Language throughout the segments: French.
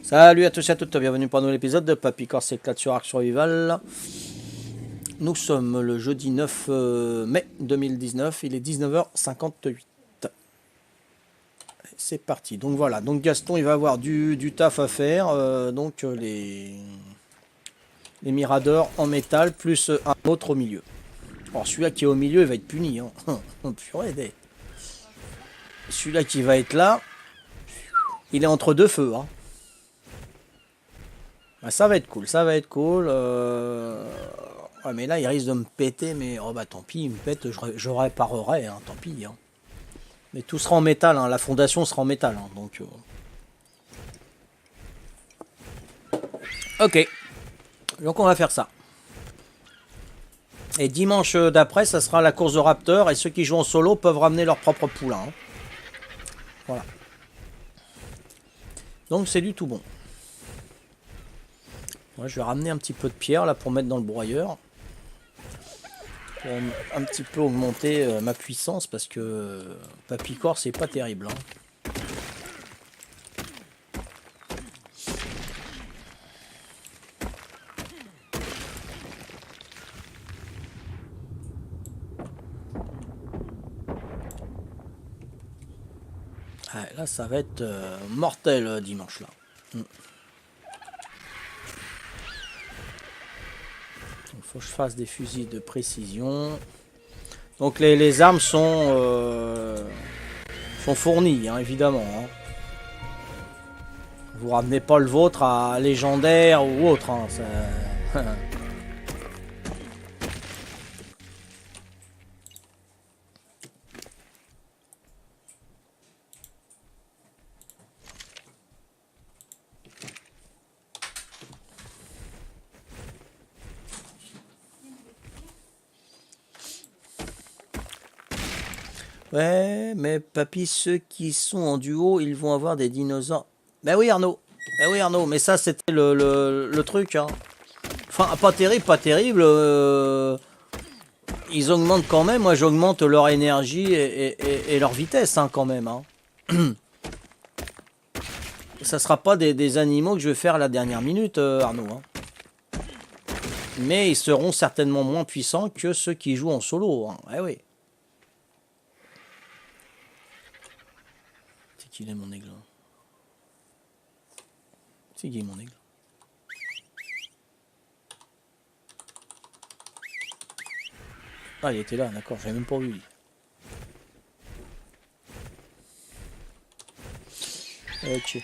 Salut à tous et à toutes, bienvenue pour un nouvel épisode de Papy Corse éclate sur Ark Survival. Nous sommes le jeudi 9 mai 2019, il est 19h58. C'est parti, donc voilà, donc Gaston il va avoir du taf à faire, donc les miradors en métal plus un autre au milieu. Alors celui-là qui est au milieu il va être puni, hein. Purée, celui-là qui va être là, il est entre deux feux, hein. Bah, ça va être cool, ça va être cool. Ouais, mais là, il risque de me péter, mais oh bah tant pis, il me pète, je réparerai, hein, tant pis. Hein. Mais tout sera en métal, hein, la fondation sera en métal. Hein, donc, ok, donc on va faire ça. Et dimanche d'après, ça sera la course de Raptor, et ceux qui jouent en solo peuvent ramener leur propre poulain. Hein. Voilà. Donc c'est du tout bon. Ouais, je vais ramener un petit peu de pierre là pour mettre dans le broyeur. Pour un petit peu augmenter ma puissance parce que Papy Corse c'est pas terrible. Hein. Ah, là ça va être mortel dimanche là. Il faut que je fasse des fusils de précision. Donc les armes sont fournies, hein, évidemment. Hein. Vous ramenez pas le vôtre à légendaire ou autre. Hein, ça... Ouais, mais papy, ceux qui sont en duo, ils vont avoir des dinosaures. Ben oui, Arnaud. Ben oui, Arnaud. Mais ça, c'était le truc. Hein. Enfin, pas terrible, pas terrible. Ils augmentent quand même. Moi, j'augmente leur énergie et leur vitesse, hein, quand même. Hein. Ça sera pas des animaux que je vais faire à la dernière minute, Arnaud. Hein. Mais ils seront certainement moins puissants que ceux qui jouent en solo. Hein. Eh oui. C'est qu'il est mon aigle. C'est qui est mon aigle. Ah, il était là, d'accord, j'avais même pas vu. Ok.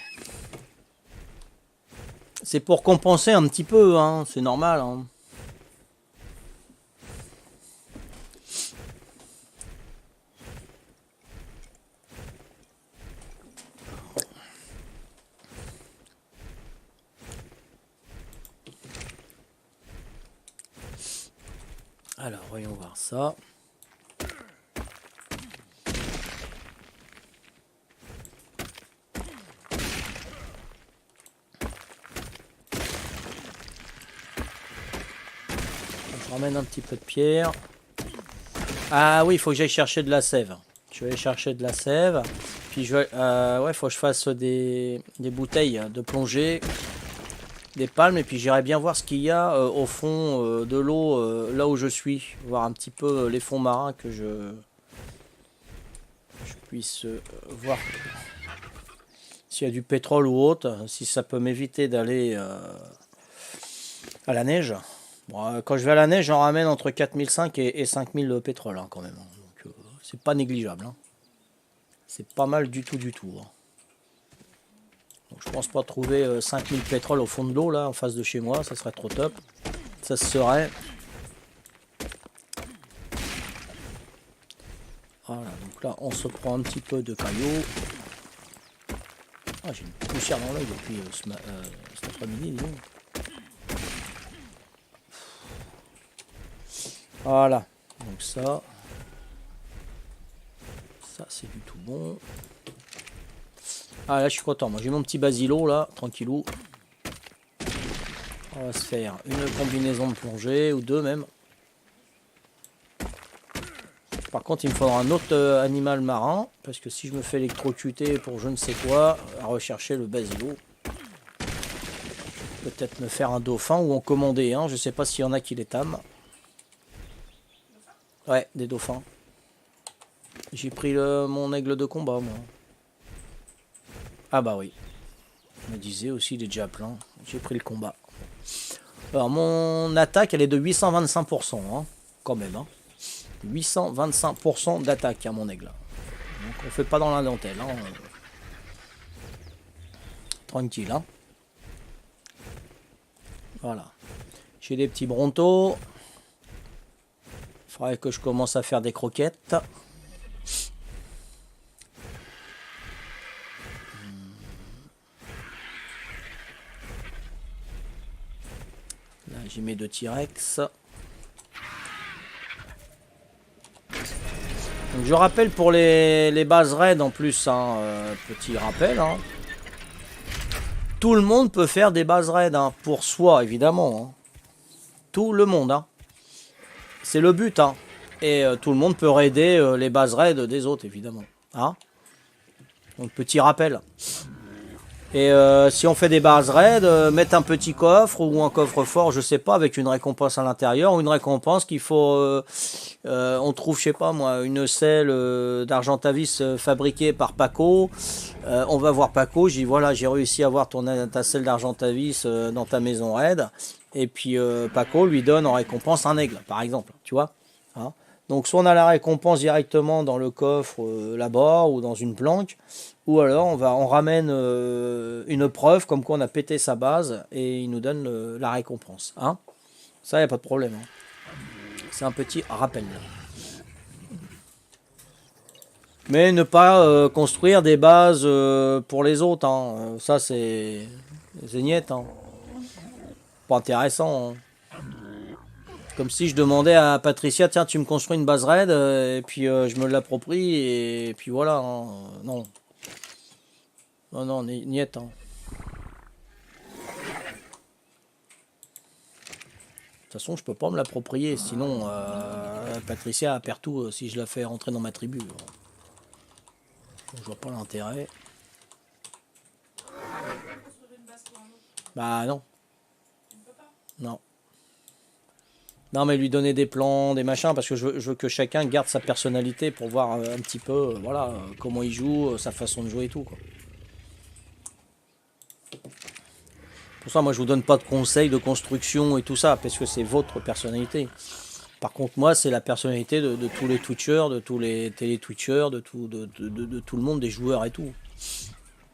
C'est pour compenser un petit peu, hein, c'est normal. Hein. Alors, voyons voir ça. Je ramène un petit peu de pierre. Ah oui, il faut que j'aille chercher de la sève. Je vais aller chercher de la sève. Puis je vais, ouais, faut que je fasse des bouteilles de plongée, des palmes. Et puis j'irai bien voir ce qu'il y a au fond de l'eau, là où je suis. Voir un petit peu les fonds marins que je puisse voir s'il y a du pétrole ou autre. Si ça peut m'éviter d'aller à la neige. Bon, quand je vais à la neige, j'en ramène entre 4005 et 5000 de pétrole hein, quand même. Donc c'est pas négligeable. Hein. C'est pas mal du tout du tout. Hein. Donc, je pense pas trouver 5000 pétrole au fond de l'eau là en face de chez moi, ça serait trop top. Ça se serait. Voilà, donc là on se prend un petit peu de cailloux. Ah, j'ai une poussière dans l'œil depuis cet après-midi, disons. Voilà, donc ça c'est du tout bon. Ah là je suis content, moi j'ai mon petit basilo là, tranquillou. On va se faire une combinaison de plongée, ou deux même. Par contre il me faudra un autre animal marin, parce que si je me fais électrocuter pour je ne sais quoi, à rechercher le basilo. Peut-être me faire un dauphin ou en commander un. Je sais pas s'il y en a qui les tament. Ouais, des dauphins. J'ai pris mon aigle de combat, moi. Ah bah oui. Je me disais aussi, il est déjà plein. J'ai pris le combat. Alors, mon attaque, elle est de 825%. Hein, quand même. Hein. 825% d'attaque, à mon aigle. Donc, on fait pas dans la dentelle. Hein. Tranquille. Hein. Voilà. J'ai des petits brontos. Il faudrait que je commence à faire des croquettes. Là, j'ai mes deux T-Rex. Donc, je rappelle pour les bases raids en plus, hein, petit rappel. Hein. Tout le monde peut faire des bases raids, hein, pour soi évidemment. Hein. Tout le monde. Hein. C'est le but. Hein. Et tout le monde peut raider les bases raids des autres évidemment. Hein. Donc petit rappel. Et si on fait des bases raids, mettre un petit coffre ou un coffre-fort, je sais pas, avec une récompense à l'intérieur, ou une récompense qu'il faut... on trouve, je sais pas moi, une selle d'Argentavis fabriquée par Paco. On va voir Paco, j'ai dit voilà, j'ai réussi à avoir ta selle d'Argentavis dans ta maison raid. Et puis Paco lui donne en récompense un aigle, par exemple, tu vois. Hein. Donc soit on a la récompense directement dans le coffre là-bas ou dans une planque, ou alors on ramène une preuve comme quoi on a pété sa base et il nous donne la récompense. Hein. Ça, il n'y a pas de problème. Hein. C'est un petit rappel. Mais ne pas construire des bases pour les autres. Hein. Ça, c'est niette. Hein. Pas intéressant. Hein. Comme si je demandais à Patricia, tiens, tu me construis une base raid, et puis je me l'approprie, et puis voilà. Hein. Non. Non, non, niette. Hein. De toute façon, je peux pas me l'approprier, sinon Patricia perd tout si je la fais rentrer dans ma tribu. Donc, je vois pas l'intérêt. Bah non. Non. Non, mais lui donner des plans, des machins, parce que je veux que chacun garde sa personnalité pour voir un petit peu, voilà, comment il joue, sa façon de jouer et tout, quoi. Pour ça, moi, je vous donne pas de conseils de construction et tout ça, parce que c'est votre personnalité. Par contre, moi, c'est la personnalité de tous les Twitchers, de tous les télé-Twitchers, de tout le monde, des joueurs et tout.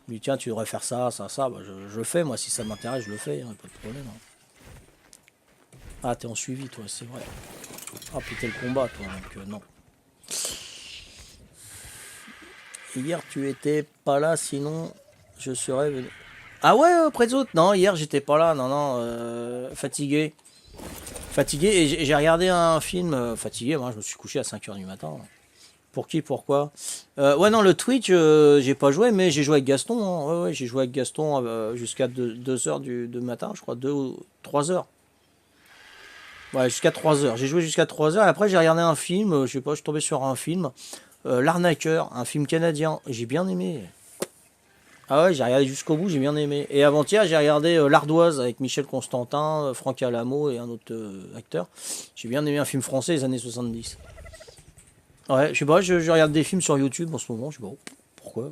Mais tiens, tu devrais faire ça, ça, ça. Bah, je le fais, moi, si ça m'intéresse, je le fais, hein, pas de problème. Hein. Ah, t'es en suivi, toi, c'est vrai. Ah, putain, le combat, toi, donc non. Hier, tu étais pas là, sinon, je serais venu. Ah ouais, près des autres. Non, hier, j'étais pas là, non, non, fatigué. Fatigué, et j'ai regardé un film, fatigué, moi, je me suis couché à 5 h du matin. Pour qui, pourquoi ouais, non, le Twitch, j'ai pas joué, mais j'ai joué avec Gaston. Hein. Ouais, ouais, j'ai joué avec Gaston jusqu'à 2 h du matin, je crois, 2 ou 3 h. Ouais, jusqu'à 3 h. J'ai joué jusqu'à 3 h. Et après, j'ai regardé un film. Je sais pas, je suis tombé sur un film. L'arnaqueur, un film canadien. J'ai bien aimé. Ah ouais, j'ai regardé jusqu'au bout, j'ai bien aimé. Et avant-hier, j'ai regardé L'Ardoise avec Michel Constantin, Franck Alamo et un autre acteur. J'ai bien aimé un film français des années 70. Ouais, je sais pas, je regarde des films sur YouTube en ce moment. Je sais pas pourquoi.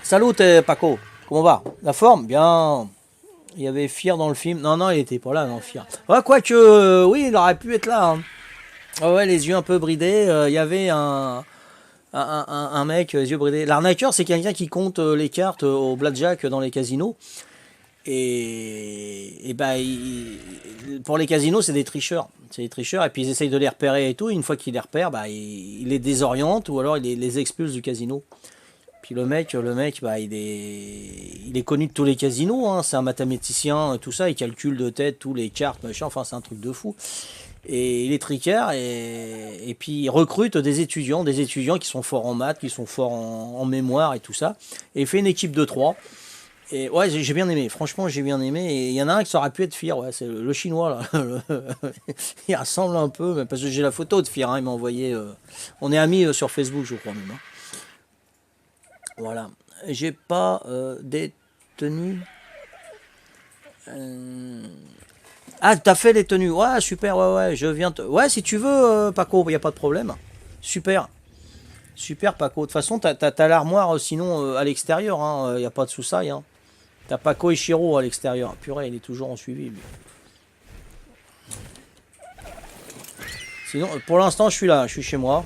Salut, Paco. Comment va? La forme? Bien. Il y avait Fier dans le film. Non, non, il était pas là, non, Fier. Ouais, quoique, oui, il aurait pu être là. Hein. Ah ouais, les yeux un peu bridés. Il y avait un mec, les yeux bridés. L'arnaqueur, c'est quelqu'un qui compte les cartes au blackjack dans les casinos. Et bah, pour les casinos, c'est des tricheurs. C'est des tricheurs, et puis ils essayent de les repérer et tout. Et une fois qu'ils les repèrent, bah, il les désoriente ou alors il les expulse du casino. Puis le mec bah, il est connu de tous les casinos, hein. C'est un mathématicien, tout ça, il calcule de tête tous les cartes, machin, enfin c'est un truc de fou. Et il est tricard, et puis il recrute des étudiants qui sont forts en maths, qui sont forts en mémoire et tout ça. Et il fait une équipe de 3. Et ouais, j'ai bien aimé, franchement j'ai bien aimé. Et il y en a un qui aurait pu être Fier, ouais, c'est le chinois là. Il ressemble un peu, mais parce que j'ai la photo de Fier, hein, il m'a envoyé. On est amis sur Facebook, je crois même. Hein. Voilà. J'ai pas des tenues. Ah, t'as fait les tenues. Ouais, super, ouais, je viens te... Ouais, si tu veux, Paco, il n'y a pas de problème. Super. Super, Paco. De toute façon, t'as l'armoire, sinon, à l'extérieur. Il n'y a pas de sous-saille. Hein. T'as Paco et Chiro à l'extérieur. Purée, il est toujours en suivi, lui. Sinon, pour l'instant, je suis là. Je suis chez moi.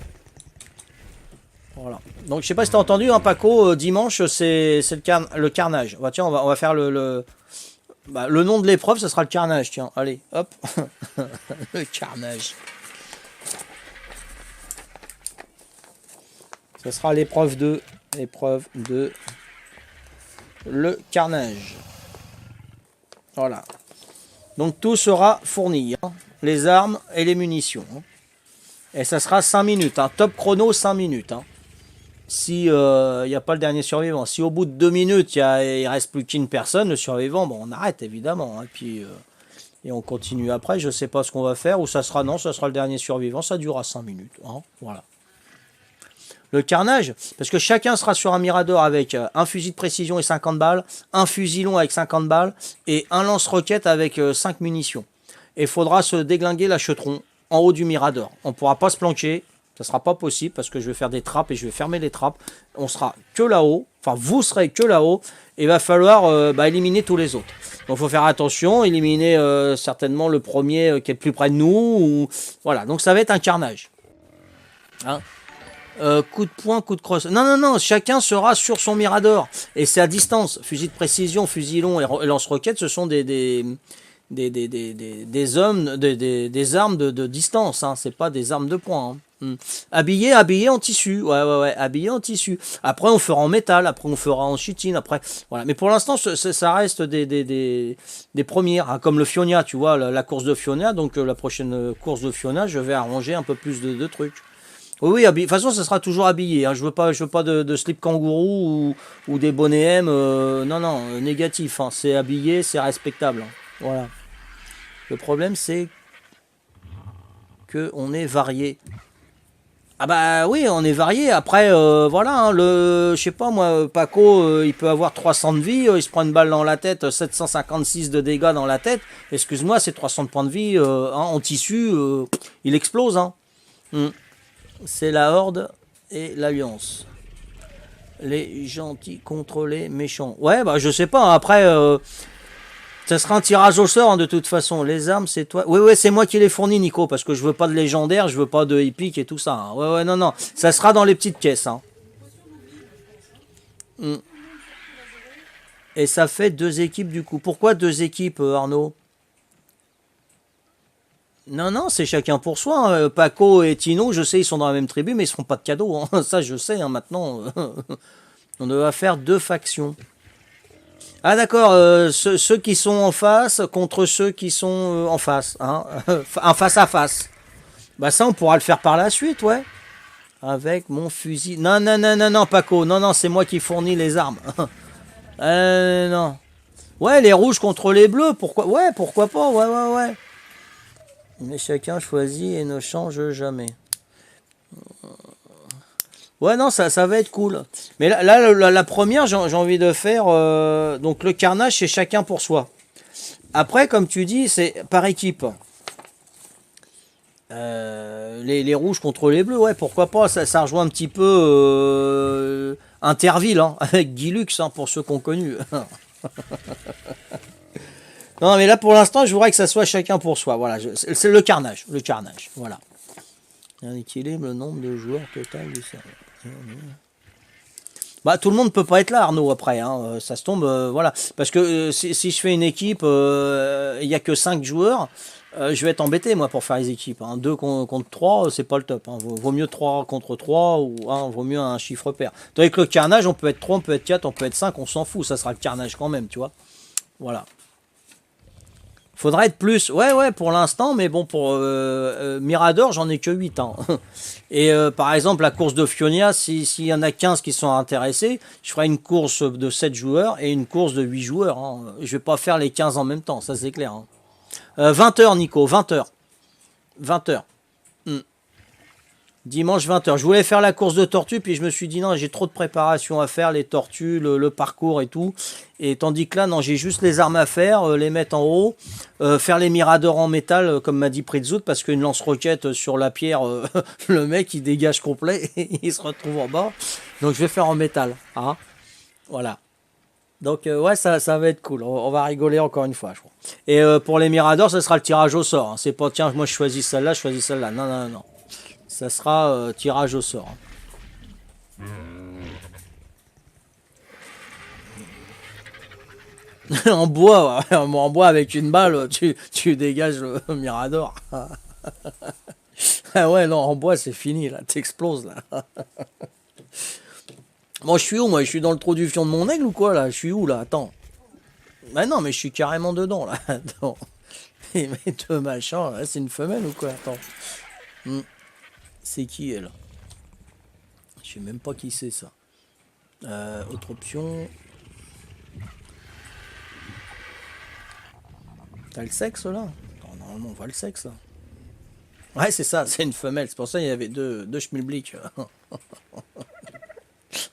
Voilà. Donc, je sais pas si t'as entendu, hein, Paco, dimanche, c'est le carnage. Bah, tiens, on va faire bah, le nom de l'épreuve, ça sera le carnage. Tiens, allez, hop. Le carnage. Ça sera l'épreuve de le carnage. Voilà. Donc tout sera fourni. Hein. Les armes et les munitions. Hein. Et ça sera 5 minutes. Hein. Top chrono 5 minutes. Hein. Si il n'y a pas le dernier survivant. Si au bout de 2 minutes, il reste plus qu'une personne, le survivant, bon, on arrête évidemment. Hein. Puis, et on continue après. Je ne sais pas ce qu'on va faire. Ou ça sera, non, ça sera le dernier survivant. Ça durera 5 minutes. Hein. Voilà. Le carnage, parce que chacun sera sur un mirador avec un fusil de précision et 50 balles, un fusil long avec 50 balles et un lance-roquette avec 5 munitions. Et il faudra se déglinguer la chetron en haut du mirador. On ne pourra pas se planquer, ça ne sera pas possible parce que je vais faire des trappes et je vais fermer les trappes. On sera que là-haut, enfin vous serez que là-haut et il va falloir éliminer tous les autres. Donc il faut faire attention, éliminer certainement le premier qui est le plus près de nous. Ou... Voilà, donc ça va être un carnage. Hein, coup de poing, coup de crosse. Non, chacun sera sur son mirador. Et c'est à distance. Fusil de précision, fusil long et lance-roquette, ce sont des hommes, des armes de distance. Hein. C'est pas des armes de poing. Hein. Habillé en tissu. Ouais, habillé en tissu. Après, on fera en métal. Après, on fera en chitine. Après, voilà. Mais pour l'instant, ça reste des premières. Hein. Comme le Fionia, tu vois, la course de Fionia. Donc, la prochaine course de Fionia, je vais arranger un peu plus de trucs. Oui, de toute façon, ça sera toujours habillé. Hein. Je veux pas de slip kangourou ou des bonnets M. Non, négatif. Hein. C'est habillé, c'est respectable. Hein. Voilà. Le problème, c'est que on est varié. Ah bah oui, on est varié. Après, voilà, hein, je sais pas moi, Paco, il peut avoir 300 de vie, il se prend une balle dans la tête, 756 de dégâts dans la tête. Excuse-moi, c'est 300 points de vie hein, en tissu, il explose. Hein. C'est la Horde et l'Alliance. Les gentils contre les méchants. Ouais, bah je sais pas. Hein. Après, ça sera un tirage au sort hein, de toute façon. Les armes, c'est toi. Oui, c'est moi qui les fournis, Nico, parce que je veux pas de légendaire, je veux pas de épique et tout ça. Hein. Ouais, non. Ça sera dans les petites caisses. Hein. Et ça fait 2 équipes du coup. Pourquoi 2 équipes, Arnaud? Non, c'est chacun pour soi. Hein. Paco et Tino, je sais, ils sont dans la même tribu, mais ils ne feront pas de cadeaux. Hein. Ça, je sais, hein, maintenant. On va faire 2 factions. Ah, d'accord. Ceux qui sont en face contre ceux qui sont en face. Hein. En face à face. Bah, ça, on pourra le faire par la suite, ouais. Avec mon fusil. Non, Paco. Non, c'est moi qui fournis les armes. Non. Ouais, les rouges contre les bleus. Pourquoi? Ouais, pourquoi pas. Ouais. Mais chacun choisit et ne change jamais. Ouais, non, ça va être cool. Mais là la première, j'ai envie de faire... donc le carnage, c'est chacun pour soi. Après, comme tu dis, c'est par équipe. Les rouges contre les bleus, ouais, pourquoi pas. Ça rejoint un petit peu Interville, hein, avec Guy Lux, hein, pour ceux qu'on connu. Non, mais là, pour l'instant, je voudrais que ça soit chacun pour soi. Voilà, c'est le carnage. Voilà. Un équilibre, le nombre de joueurs total du serveur. Bah, tout le monde ne peut pas être là, Arnaud, après. Hein. Ça se tombe, voilà. Parce que si je fais une équipe, il n'y a que 5 joueurs, je vais être embêté, moi, pour faire les équipes. Hein. 2 contre 3, c'est pas le top. Hein. Vaut mieux 3 contre 3 ou vaut mieux un chiffre pair. Tandis que le carnage, on peut être 3, on peut être 4, on peut être 5, on s'en fout. Ça sera le carnage quand même, tu vois. Voilà. Faudrait être plus. Ouais, pour l'instant, mais bon, pour Mirador, j'en ai que 8 ans. Et par exemple, la course de Fionia, s'il y en a 15 qui sont intéressés, je ferai une course de 7 joueurs et une course de 8 joueurs. Hein. Je vais pas faire les 15 en même temps, ça c'est clair. Hein. 20 heures, Nico, 20 heures. 20 heures. Dimanche 20h. Je voulais faire la course de tortues, puis je me suis dit non, j'ai trop de préparation à faire, les tortues, le parcours et tout. Et tandis que là, non, j'ai juste les armes à faire, les mettre en haut, faire les miradors en métal, comme m'a dit Pritzout, parce qu'une lance-roquette sur la pierre, le mec il dégage complet et il se retrouve en bas. Donc je vais faire en métal. Hein, voilà. Donc ouais, ça va être cool. On va rigoler encore une fois, je crois. Et pour les miradors, ce sera le tirage au sort. Hein. C'est pas tiens, moi je choisis celle-là, je choisis celle-là. Non, non, non. Ça sera tirage au sort. En bois, ouais. En bois avec une balle, tu dégages le Mirador. Ah ouais, non, en bois c'est fini, là, t'exploses là. Bon, je suis où moi? Je suis dans le trou du fion de mon aigle ou quoi là? Je suis où là? Attends. Bah non, mais je suis carrément dedans là. Attends. Et mes deux machins, là, c'est une femelle ou quoi? Attends. C'est qui elle? Je sais même pas qui c'est ça. Autre option. T'as le sexe là? Attends, normalement on voit le sexe là. Ouais, c'est ça, c'est une femelle. C'est pour ça qu'il y avait deux schmilblick.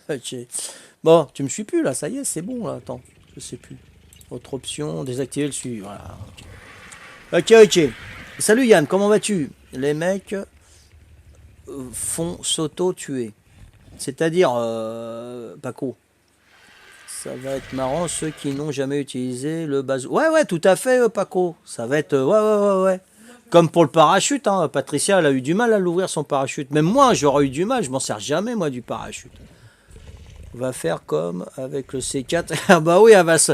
Ok. Bon, tu me suis plus là, ça y est, c'est bon là. Attends, je sais plus. Autre option, désactiver le suivi. Voilà. Ok, ok. Salut Yann, comment vas-tu? Les mecs font s'auto-tuer. C'est-à-dire, Paco. Ça va être marrant, ceux qui n'ont jamais utilisé le bazooka. Ouais, ouais, tout à fait, Paco. Ça va être. Ouais, ouais, ouais, ouais. Comme pour le parachute, hein. Patricia, elle a eu du mal à l'ouvrir son parachute. Même moi, j'aurais eu du mal. Je m'en sers jamais, moi, du parachute. On va faire comme avec le C4. Ah bah oui, elle va se...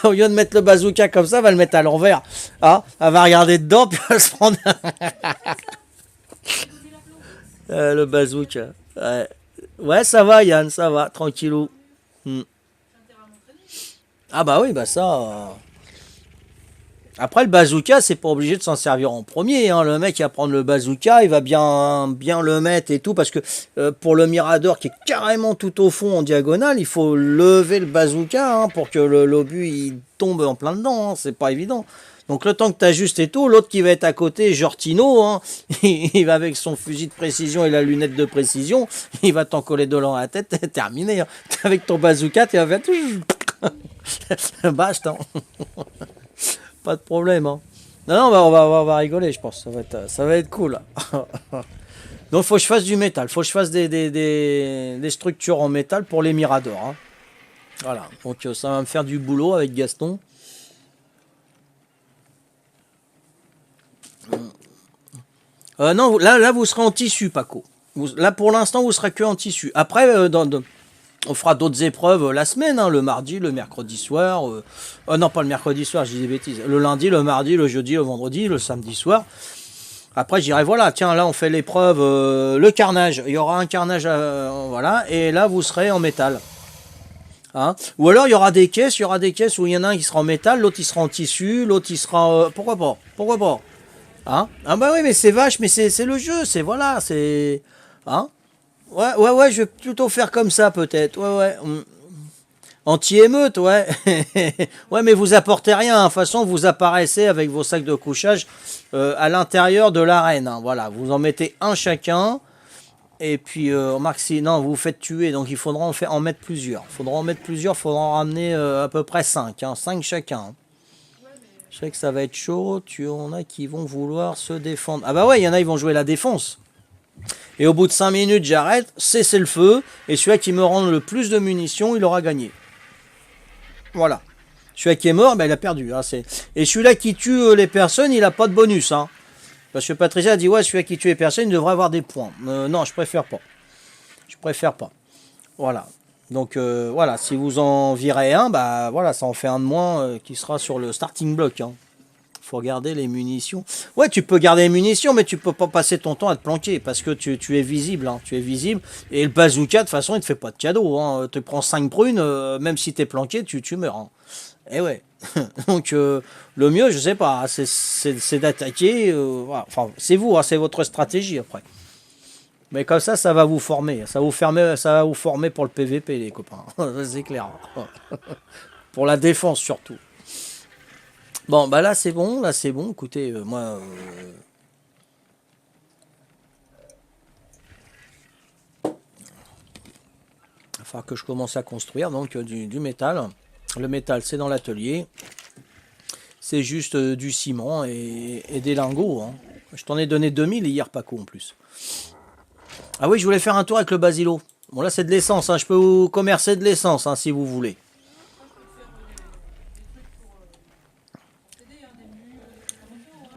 au lieu de mettre le bazooka comme ça, elle va le mettre à l'envers. Ah, elle va regarder dedans, puis elle va se prendre le bazooka. Ouais. Ouais, ça va, Yann, ça va, tranquillou. Hmm. Ah bah oui, bah ça. Après le bazooka, c'est pas obligé de s'en servir en premier. Hein. Le mec il va prendre le bazooka, il va bien le mettre et tout, parce que pour le mirador qui est carrément tout au fond en diagonale, il faut lever le bazooka hein, pour que l'obus il tombe en plein dedans. Hein. C'est pas évident. Donc le temps que tu ajustes et tout, l'autre qui va être à côté, genre Tino, hein, il va avec son fusil de précision et la lunette de précision, il va t'en coller de dans la tête, t'es terminé. Hein. Avec ton bazooka, tu vas faire bâche, hein. Pas de problème. Hein. Non, non, on va rigoler, je pense. Ça va être cool. Donc, faut que je fasse du métal. Faut que je fasse des structures en métal pour les miradors. Hein. Voilà. Donc, ça va me faire du boulot avec Gaston. Non, là, vous serez en tissu, Paco. Là, pour l'instant, vous serez que en tissu. Après, on fera d'autres épreuves la semaine, hein, le mardi, le mercredi soir. Non, pas le mercredi soir, je dis des bêtises. Le lundi, le mardi, le jeudi, le vendredi, le samedi soir. Après, je dirais, voilà, tiens, là, on fait l'épreuve, le carnage. Il y aura un carnage, voilà. Et là, vous serez en métal. Hein. Ou alors, il y aura des caisses où il y en a un qui sera en métal, l'autre, il sera en tissu, l'autre, il sera... pourquoi pas? Pourquoi pas? Hein. Ah bah oui, mais c'est vache, mais c'est le jeu, c'est... Voilà, c'est... Hein. Ouais, ouais, ouais, je vais plutôt faire comme ça, peut-être. Ouais, ouais. Anti-émeute, ouais. Ouais, mais vous apportez rien. De toute façon, vous apparaissez avec vos sacs de couchage à l'intérieur de l'arène. Hein. Voilà, vous en mettez un chacun. Et puis, maxi, non, vous vous faites tuer. Donc, il faudra en mettre plusieurs. Il faudra en mettre plusieurs. Il faudra en ramener à peu près 5. Hein, 5 chacun. Hein. Je sais que ça va être chaud. Tu en as qui vont vouloir se défendre. Ah bah ouais, il y en a, ils vont jouer la défense. Et au bout de 5 minutes, j'arrête, cessez le feu, et celui qui me rend le plus de munitions, il aura gagné. Voilà. Celui qui est mort, ben, il a perdu. Hein, et celui-là qui tue les personnes, il n'a pas de bonus. Hein. Parce que Patricia a dit, ouais, celui qui tue les personnes, il devrait avoir des points. Non, je préfère pas. Je préfère pas. Voilà. Donc, voilà, si vous en virez un, bah voilà, ça en fait un de moins qui sera sur le starting block. Hein. Faut garder les munitions. Ouais, tu peux garder les munitions, mais tu peux pas passer ton temps à te planquer parce que tu es visible. Hein, tu es visible. Et le bazooka, de toute façon, il te fait pas de cadeau. Hein. Tu prends 5 prunes, même si tu es planqué, tu meurs. Hein. Et ouais. Donc, le mieux, je sais pas, c'est d'attaquer. Voilà. Enfin, c'est vous, hein, c'est votre stratégie après. Mais comme ça va vous former. Ça va vous former pour le PVP, les copains. C'est clair. Pour la défense, surtout. Bon, bah là c'est bon, écoutez, moi... falloir que je commence à construire donc du métal. Le métal, c'est dans l'atelier. C'est juste du ciment et des lingots. Hein. Je t'en ai donné 2000 hier, Paco, en plus. Ah oui, je voulais faire un tour avec le basilo. Bon, là, c'est de l'essence. Hein. Je peux vous commercer de l'essence, hein, si vous voulez.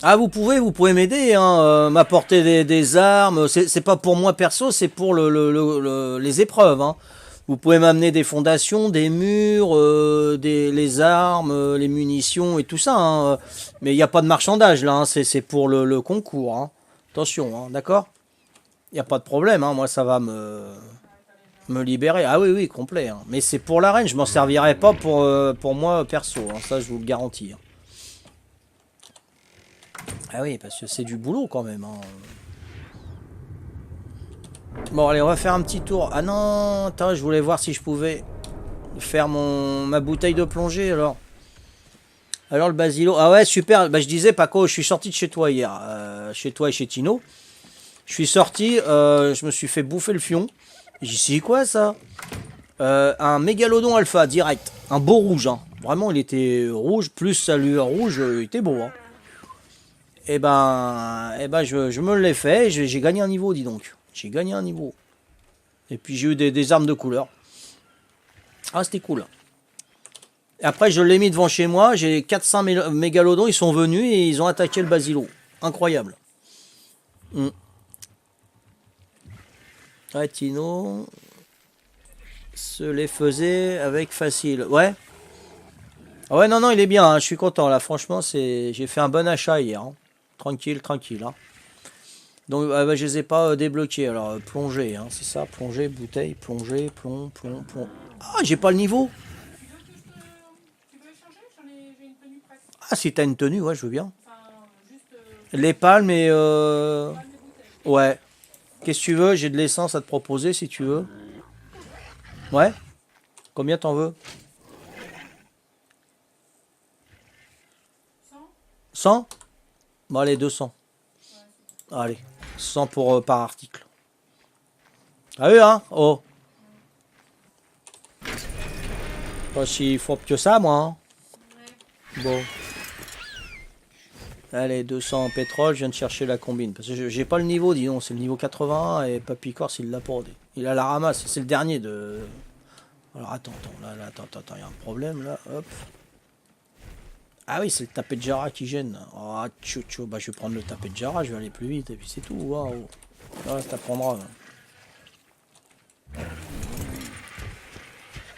Ah, vous pouvez m'aider, hein, m'apporter des armes. C'est pas pour moi perso, c'est pour les épreuves. Hein. Vous pouvez m'amener des fondations, des murs, les armes, les munitions et tout ça. Hein. Mais il n'y a pas de marchandage là, hein. C'est pour le concours. Hein. Attention, hein, d'accord? Il n'y a pas de problème, hein. Moi ça va me libérer. Ah oui, oui, complet. Hein. Mais c'est pour l'arène, je m'en servirai pas pour moi perso. Hein. Ça, je vous le garantis. Hein. Ah oui, parce que c'est du boulot quand même. Hein. Bon, allez, on va faire un petit tour. Ah non, attends, je voulais voir si je pouvais faire ma bouteille de plongée, alors. Alors, le basilo. Ah ouais, super. Bah, je disais, Paco, je suis sorti de chez toi hier. Chez toi et chez Tino. Je suis sorti, je me suis fait bouffer le fion. J'ai dit, c'est quoi ça? Un mégalodon alpha, direct. Un beau rouge, hein. Vraiment, il était rouge, plus sa lueur rouge, il était beau, hein. Et ben, je me l'ai fait, j'ai gagné un niveau, dis donc. J'ai gagné un niveau. Et puis j'ai eu des armes de couleur. Ah, c'était cool. Et après, je l'ai mis devant chez moi. J'ai 400 mégalodons. Ils sont venus et ils ont attaqué le basilo. Incroyable. Ouais, Tino se les faisait avec facile. Ouais. Ah ouais, non, non, il est bien. Hein. Je suis content là. Franchement, j'ai fait un bon achat hier. Hein. Tranquille, tranquille. Hein. Donc, bah, je les ai pas débloqués. Alors, plonger, hein, c'est ça. Plonger, bouteille, plonger, plomb. Ah, j'ai pas le niveau. Ah, si t'as une tenue, ouais, je veux bien. Les palmes et... Ouais. Qu'est-ce que tu veux? J'ai de l'essence à te proposer si tu veux. Ouais. Combien t'en veux? 100? Bon, allez, 200. Allez. 100 par article. Ah oui, hein? Oh. Pas si fort que ça, moi. Hein. Bon. Allez, 200 en pétrole, je viens de chercher la combine. Parce que j'ai pas le niveau, dis donc. C'est le niveau 81 et Papy Corse, il l'a pas. Il a la ramasse. C'est le dernier de... Alors, attends. Là, attends. Il y a un problème, là. Hop. Ah oui, c'est le tapé de Jara qui gêne. Oh, tchou. Bah, je vais prendre le tapé de Jara, je vais aller plus vite. Et puis, c'est tout. Waouh. Ah, ça t'apprendra.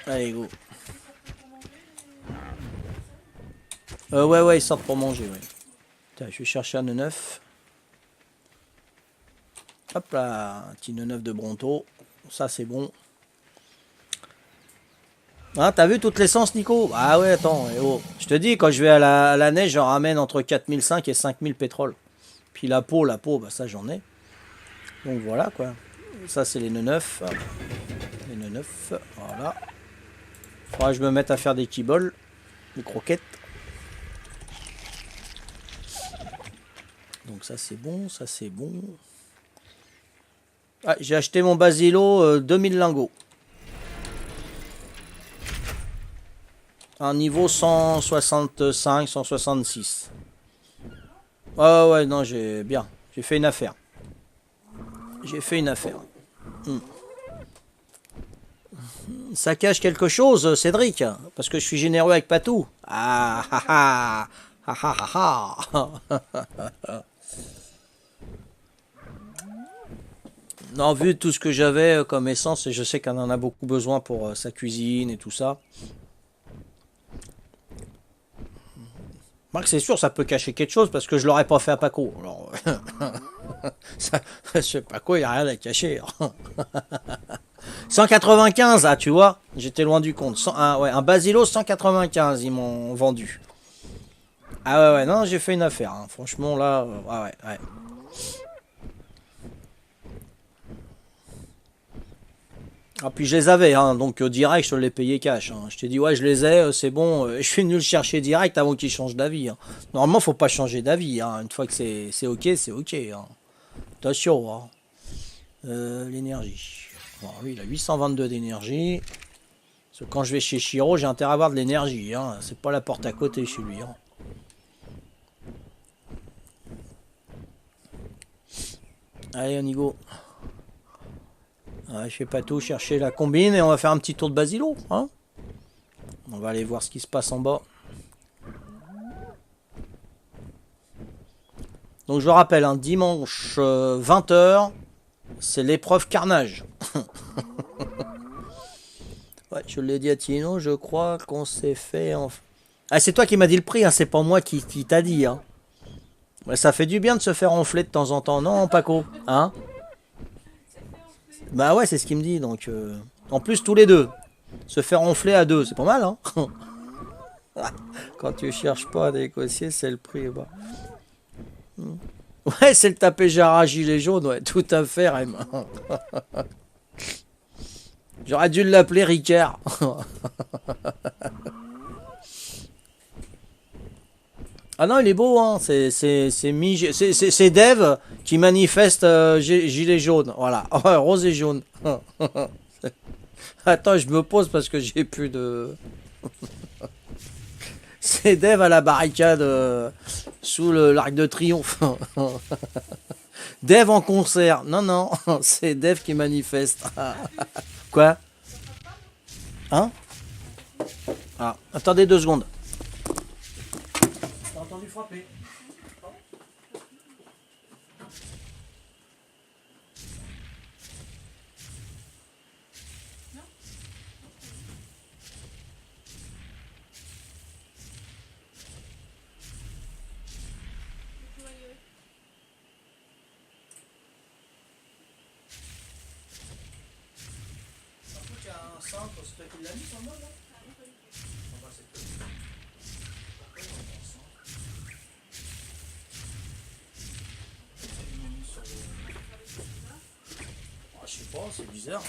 Allez, go. Ouais, ils sortent pour manger, ouais. Tiens, je vais chercher un neuf. Hop là, un petit neuf de Bronto. Ça, c'est bon. Hein, t'as vu toute l'essence, Nico? Ah ouais, attends. Oh. Je te dis, quand je vais à la neige, j'en ramène entre 4005 et 5000 pétrole. Puis la peau, bah ça, j'en ai. Donc voilà, quoi. Ça, c'est les neufs. Les neufs, voilà. Faudra que je me mette à faire des kiboles. Des croquettes. Donc ça c'est bon, Ah, j'ai acheté mon basilo 2000 lingots. Un niveau 165, 166. Ouais, non, j'ai fait une affaire. Ça cache quelque chose, Cédric, parce que je suis généreux avec Patou. Non, vu tout ce que j'avais comme essence, et je sais qu'elle en a beaucoup besoin pour sa cuisine et tout ça. Marc, c'est sûr, ça peut cacher quelque chose parce que je l'aurais pas fait à Paco. Alors, Paco, il n'y a rien à cacher. 195, ah, tu vois, j'étais loin du compte. Un Basilo 195, ils m'ont vendu. Ah ouais, non, j'ai fait une affaire. Hein. Franchement, là, ouais. Ah, puis je les avais, hein, donc direct, je te l'ai payé cash. Hein. Je t'ai dit, ouais, je les ai, c'est bon. Je suis venu le chercher direct avant qu'il change d'avis. Hein. Normalement, faut pas changer d'avis. Hein. Une fois que c'est ok, c'est ok. Hein. Attention, hein. L'énergie. Bon, lui, il a 822 d'énergie. Parce que quand je vais chez Chiro, j'ai intérêt à avoir de l'énergie. Hein. C'est pas la porte à côté chez lui. Hein. Allez, on y go. Ouais, je fais pas tout, chercher la combine et on va faire un petit tour de Basilo. Hein. On va aller voir ce qui se passe en bas. Donc je le rappelle, hein, dimanche 20h, c'est l'épreuve carnage. Ouais, je l'ai dit à Tino, je crois qu'on s'est fait... Ah, c'est toi qui m'as dit le prix, hein, c'est pas moi qui t'a dit. Hein. Ouais, ça fait du bien de se faire enfler de temps en temps, non, Paco? Hein? Bah ouais, c'est ce qu'il me dit, donc... En plus, tous les deux. Se faire enfler à deux, c'est pas mal, hein? Quand tu cherches pas à négocier, c'est le prix. Bah. Ouais, c'est le tapé Jara gilet jaune, ouais, tout à fait, Rem. J'aurais dû l'appeler Ricard. Ah non, il est beau, hein. C'est Dev qui manifeste gilet jaune. Voilà, rose et jaune. Attends, je me pose parce que j'ai plus de... C'est Dev à la barricade sous l'Arc de Triomphe. Dev en concert. Non, non, c'est Dev qui manifeste. Quoi? Hein? Ah, attendez 2 secondes. T'as entendu frapper? Je sais pas, c'est bizarre.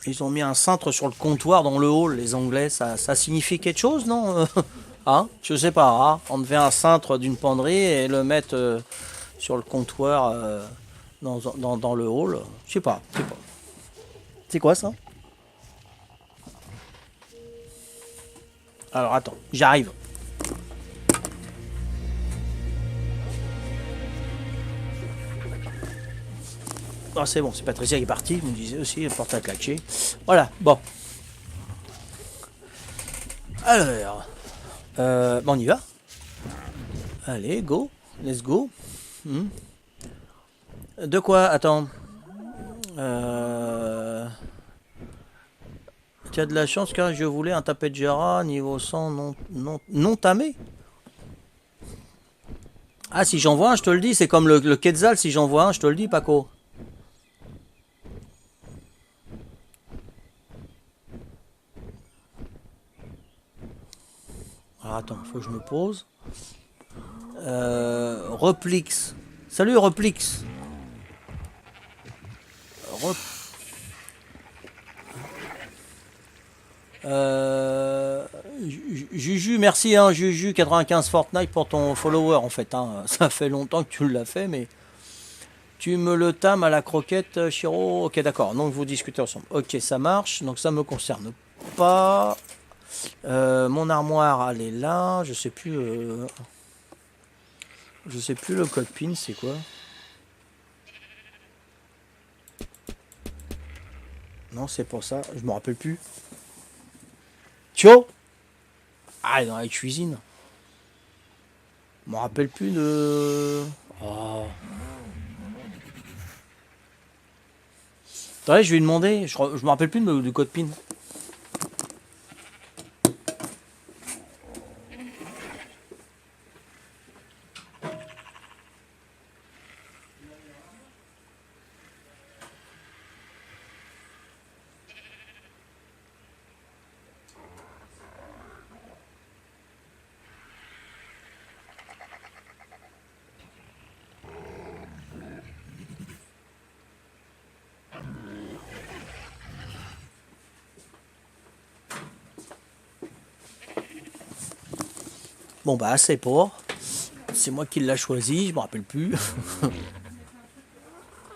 Ils ont mis un cintre sur le comptoir dans le hall, les Anglais. Ça signifie quelque chose, non? Hein? Je sais pas. Hein, on devait un cintre d'une penderie et le mettre sur le comptoir dans le hall. Je sais pas. C'est quoi ça? Alors attends, j'arrive. Oh, c'est bon, c'est Patricia qui est partie. Vous me disiez aussi, la porte à claquer. Voilà, bon. Alors, bon, on y va. Allez, go. Let's go. De quoi? Attends. Tu as de la chance car je voulais un tapet de Jara niveau 100 non tamé. Ah, si j'en vois un, je te le dis. C'est comme le Quetzal, si j'en vois un, je te le dis, Paco. Alors, attends, faut que je me pose. Replix. Salut, Replix. Juju, merci hein, Juju 95 Fortnite pour ton follower en fait. Hein. Ça fait longtemps que tu l'as fait, mais tu me le tames à la croquette, Chiro. Ok, d'accord. Donc vous discutez ensemble. Ok, ça marche. Donc ça me concerne pas. Mon armoire, elle est là. Je sais plus. Je sais plus le code PIN, c'est quoi? Non, c'est pour ça. Je me rappelle plus. Tio? Ah, dans la cuisine. Je me rappelle plus de... Oh. Attendez, je vais lui demander. Je me rappelle plus du code PIN. Bon bah c'est pour. C'est moi qui l'a choisi, je me rappelle plus.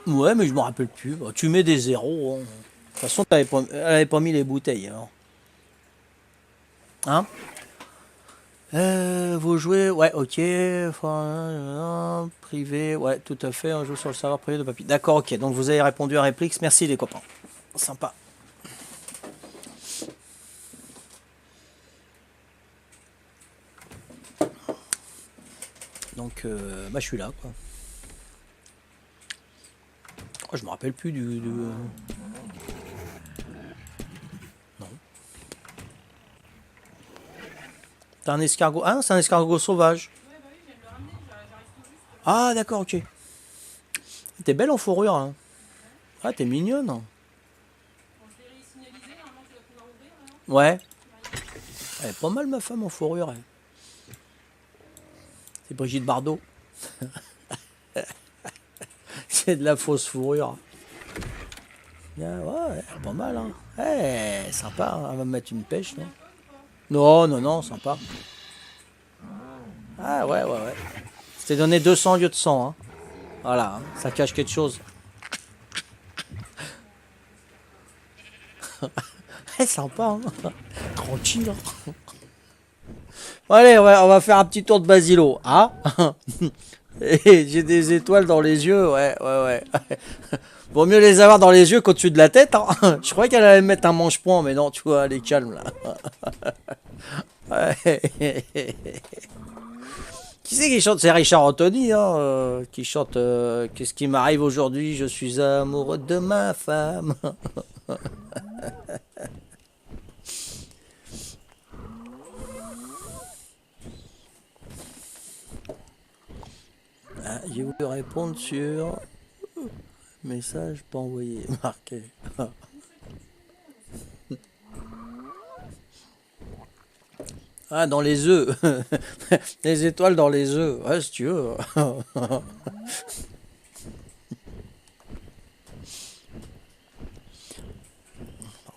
Ouais, mais je me rappelle plus. Bah, tu mets des zéros, hein. De toute façon, elle avait pas mis les bouteilles, alors. Hein? Vous jouez, ouais, ok. Privé, ouais, tout à fait. On joue sur le serveur privé de Papy. D'accord, ok. Donc vous avez répondu à Réplix. Merci les copains. Sympa. Donc, bah, je suis là, quoi. Oh, je me rappelle plus du. Non. T'as un escargot. Ah, c'est un escargot sauvage. Ah, d'accord, ok. T'es belle en fourrure, hein. Ah, t'es mignonne, hein. Ouais. Elle est pas mal, ma femme en fourrure, elle. C'est Brigitte Bardot. C'est de la fausse fourrure. Ouais, pas mal, hein. Eh, sympa, hein. Elle va me mettre une pêche, non? Non, non, non, sympa. Ah, ouais, ouais, ouais. C'était donné 200 au lieu de 100, hein. Voilà, hein. Ça cache quelque chose. Eh, sympa, hein. Tranquille, hein. Bon, allez, on va faire un petit tour de Basilo. Ah. Et j'ai des étoiles dans les yeux, ouais, ouais, ouais. Vaut mieux les avoir dans les yeux qu'au-dessus de la tête, hein. Je croyais qu'elle allait me mettre un manche-point, mais non, tu vois, elle est calme, là. Ouais. Qui c'est qui chante? C'est Richard Anthony, hein, qui chante Qu'est-ce qui m'arrive aujourd'hui? Je suis amoureux de ma femme. Ah, j'ai voulu répondre sur message pas envoyé, marqué. Ah, dans les œufs. Les étoiles dans les œufs. Ouais, si tu veux. Par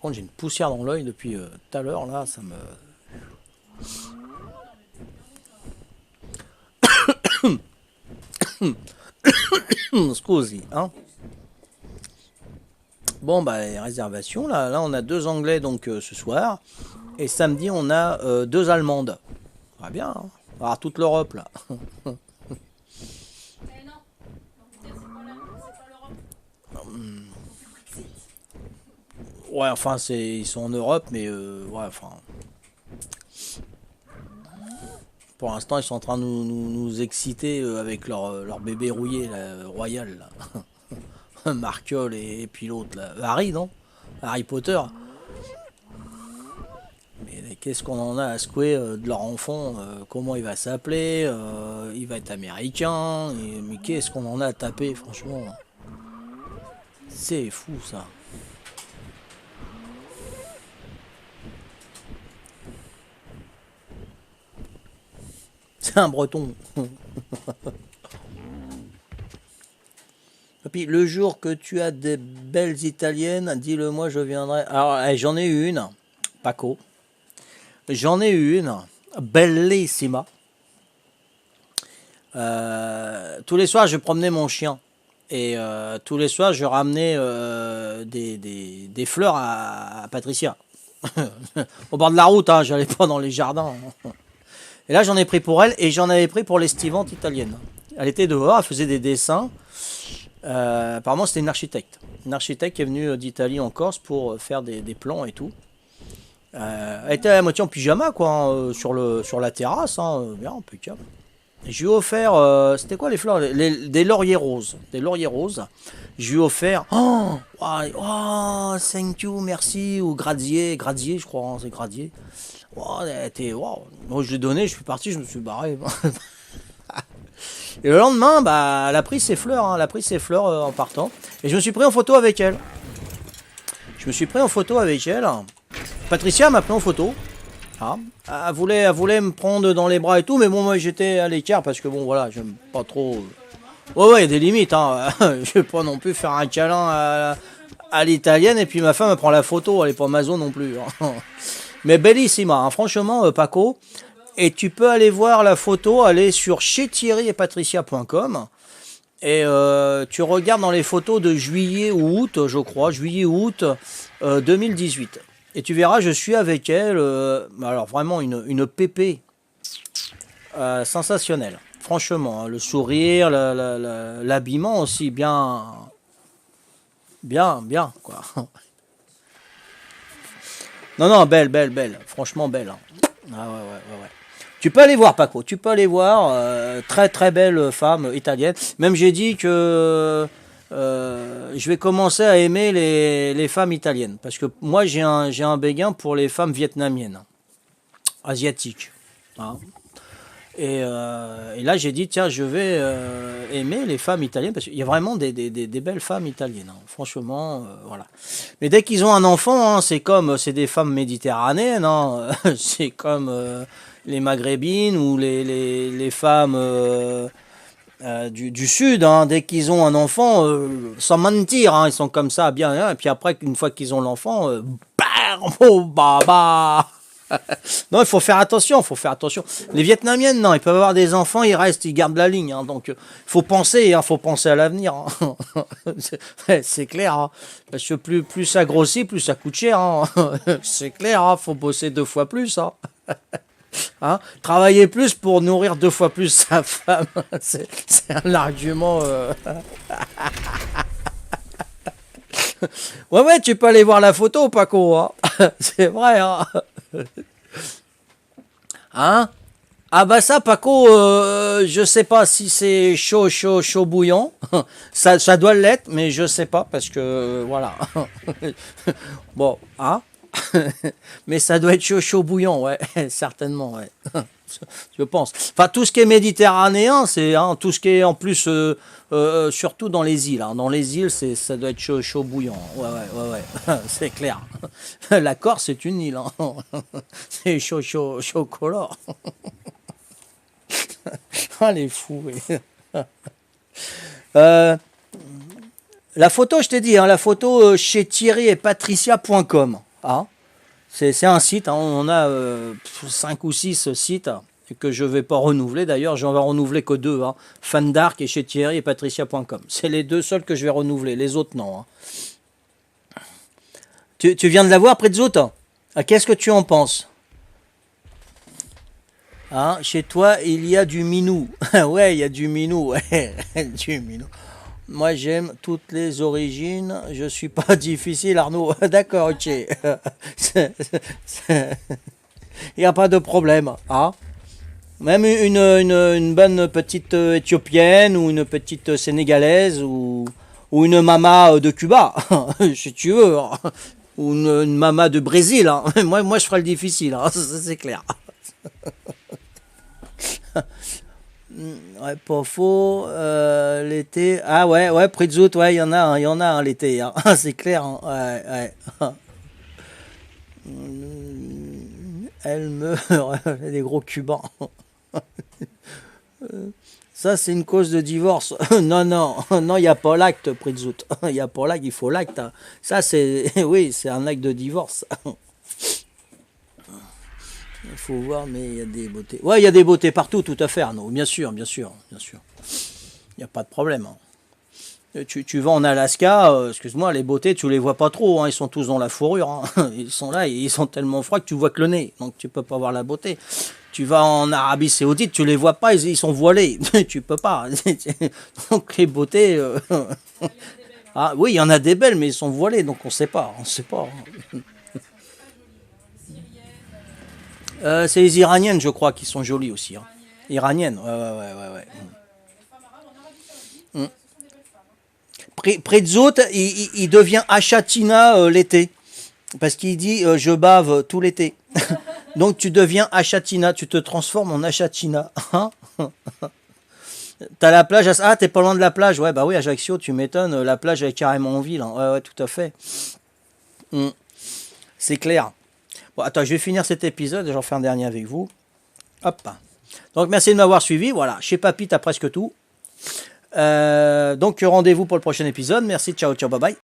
contre, j'ai une poussière dans l'œil depuis tout à l'heure, là, ça me... Scusi, hein. Bon, bah, les réservations, là, on a 2 Anglais, donc, ce soir. Et samedi, on a 2 Allemandes. Ça va bien, hein. On va avoir toute l'Europe, là. Ouais, enfin, ils sont en Europe, mais ouais, enfin... Pour l'instant, ils sont en train de nous exciter avec leur bébé rouillé, là, royal, là. Marchiol et puis l'autre, là. Harry, non? Harry Potter. Mais qu'est-ce qu'on en a à secouer de leur enfant? Comment il va s'appeler? Il va être américain? Mais qu'est-ce qu'on en a à taper, franchement? C'est fou, ça. C'est un breton. Et puis le jour que tu as des belles italiennes, dis-le moi, je viendrai. Alors, j'en ai eu une, Paco. J'en ai eu une, bellissima. Tous les soirs, je promenais mon chien. Et tous les soirs, je ramenais des fleurs à Patricia. Au bord de la route, hein, j'allais pas dans les jardins. Et là, j'en ai pris pour elle et j'en avais pris pour l'estivante italienne. Elle était dehors, elle faisait des dessins. Apparemment, c'était une architecte. Une architecte qui est venue d'Italie en Corse pour faire des plans et tout. Elle était à moitié en pyjama, quoi, hein, sur la terrasse, hein, bien impeccable. Je lui ai offert, c'était quoi les fleurs? Des lauriers roses. Des lauriers roses. Je lui ai offert, oh, thank you, merci, ou Gradier, je crois, hein, c'est Gradier. Oh, elle était, wow. Moi, je l'ai donné, je suis parti, je me suis barré. Et le lendemain, bah, elle a pris ses fleurs, hein, elle a pris ses fleurs en partant. Et je me suis pris en photo avec elle. Patricia m'a pris en photo. Ah. Elle voulait me prendre dans les bras et tout, mais bon, moi j'étais à l'écart parce que bon, voilà, j'aime pas trop. Ouais, il y a des limites, hein. Je vais pas non plus faire un câlin à l'italienne et puis ma femme elle prend la photo, elle est pas maso non plus, hein. Mais bellissima, hein. Franchement, Paco. Et tu peux aller voir la photo, aller sur chez Thierry et Patricia.com. Et tu regardes dans les photos de juillet ou août, je crois, juillet ou août 2018. Et tu verras, je suis avec elle, alors vraiment une pépé sensationnelle. Franchement, hein, le sourire, l'habillement aussi, bien, quoi. Non, non, belle, belle, belle. Franchement, belle. Hein. Ah ouais, ouais, ouais, ouais. Tu peux aller voir, Paco. Tu peux aller voir. Très, très belle femme italienne. Même j'ai dit que je vais commencer à aimer les femmes italiennes. Parce que moi, j'ai un béguin pour les femmes vietnamiennes, asiatiques. Hein. Et là, j'ai dit, tiens, je vais aimer les femmes italiennes, parce qu'il y a vraiment des belles femmes italiennes, hein. Franchement, voilà. Mais dès qu'ils ont un enfant, hein, c'est des femmes méditerranéennes, hein. C'est comme les maghrébines ou les femmes du sud, hein. Dès qu'ils ont un enfant, sans mentir, hein, ils sont comme ça, bien, hein. Et puis après, une fois qu'ils ont l'enfant, bam, oh, baba. Non, il faut faire attention, il faut faire attention. Les Vietnamiennes, non, ils peuvent avoir des enfants, ils restent, ils gardent la ligne. Hein, donc, il faut penser à l'avenir. Hein. C'est clair. Hein. Parce que plus ça grossit, plus ça coûte cher. Hein. C'est clair, il faut bosser 2 fois plus. Hein. Hein, travailler plus pour nourrir 2 fois plus sa femme. C'est un argument. Ouais, ouais, tu peux aller voir la photo, Paco. Hein. C'est vrai. Hein. Hein? Ah bah ça, Paco, je sais pas si c'est chaud bouillant. Ça doit l'être, mais je sais pas parce que voilà. Bon, hein? Mais ça doit être chaud bouillant, ouais, certainement, ouais. Je pense. Enfin, tout ce qui est méditerranéen, c'est hein, tout ce qui est en plus, surtout dans les îles. Hein. Dans les îles, ça doit être chaud bouillant. Ouais, ouais, ouais, ouais. C'est clair. La Corse, c'est une île. Hein. C'est chaud color. Ah, les fous. Oui. La photo, je t'ai dit, hein, la photo chez Thierry et Patricia.com. Hein. C'est un site, hein, on a 5 ou 6 sites que je ne vais pas renouveler. D'ailleurs, j'en vais renouveler que 2. Hein. Fan d'Arc et chez Thierry et Patricia.com. C'est les 2 seuls que je vais renouveler. Les autres, non. Hein. Tu viens de la voir, Prezzout? Qu'est-ce que tu en penses? Hein, chez toi, il y a du minou. Ouais, il y a du minou. Ouais, du minou. Moi, j'aime toutes les origines. Je suis pas difficile, Arnaud. D'accord, ok. Il n'y a pas de problème. Hein. Même une bonne petite éthiopienne ou une petite sénégalaise ou une mama de Cuba, si tu veux. Hein. Ou une mama de Brésil. Hein. Moi, je ferai le difficile. Hein. C'est clair. Ouais, pas faux. L'été. Ah ouais, ouais, Prezzout, ouais, il y en a, hein, l'été. Hein. C'est clair. Hein. Ouais, ouais. Elle meurt. Des gros Cubains. Ça, c'est une cause de divorce. Non, non, non, il n'y a pas l'acte, Prezzout. Il n'y a pas l'acte, il faut l'acte. Ça, c'est. Oui, c'est un acte de divorce. Il faut voir, mais il y a des beautés. Ouais, il y a des beautés partout, tout à fait, Arnaud. Bien sûr, bien sûr, bien sûr. Il n'y a pas de problème. Hein. Tu vas en Alaska, excuse-moi, les beautés, tu les vois pas trop. Hein, ils sont tous dans la fourrure. Hein. Ils sont là, ils sont tellement froids que tu vois que le nez. Donc tu peux pas voir la beauté. Tu vas en Arabie Saoudite, tu les vois pas, ils sont voilés. Tu peux pas. Donc les beautés. Ah oui, il y en a des belles, mais ils sont voilés, donc on sait pas. On sait pas. C'est les Iraniennes, je crois, qui sont jolies aussi. Hein. Iraniennes, ouais, ouais, ouais, ouais. Prezzout, il devient Achatina l'été. Parce qu'il dit je bave tout l'été. Donc tu deviens Achatina, tu te transformes en Achatina. Hein. T'as la plage. Ah, t'es pas loin de la plage. Ouais, bah oui, Ajaccio, tu m'étonnes. La plage est carrément en ville. Hein. Ouais, ouais, tout à fait. C'est clair. Bon, attends, je vais finir cet épisode, j'en fais un dernier avec vous. Hop. Donc, merci de m'avoir suivi. Voilà, chez Papy, t'as presque tout. Donc, rendez-vous pour le prochain épisode. Merci, ciao, ciao, bye bye.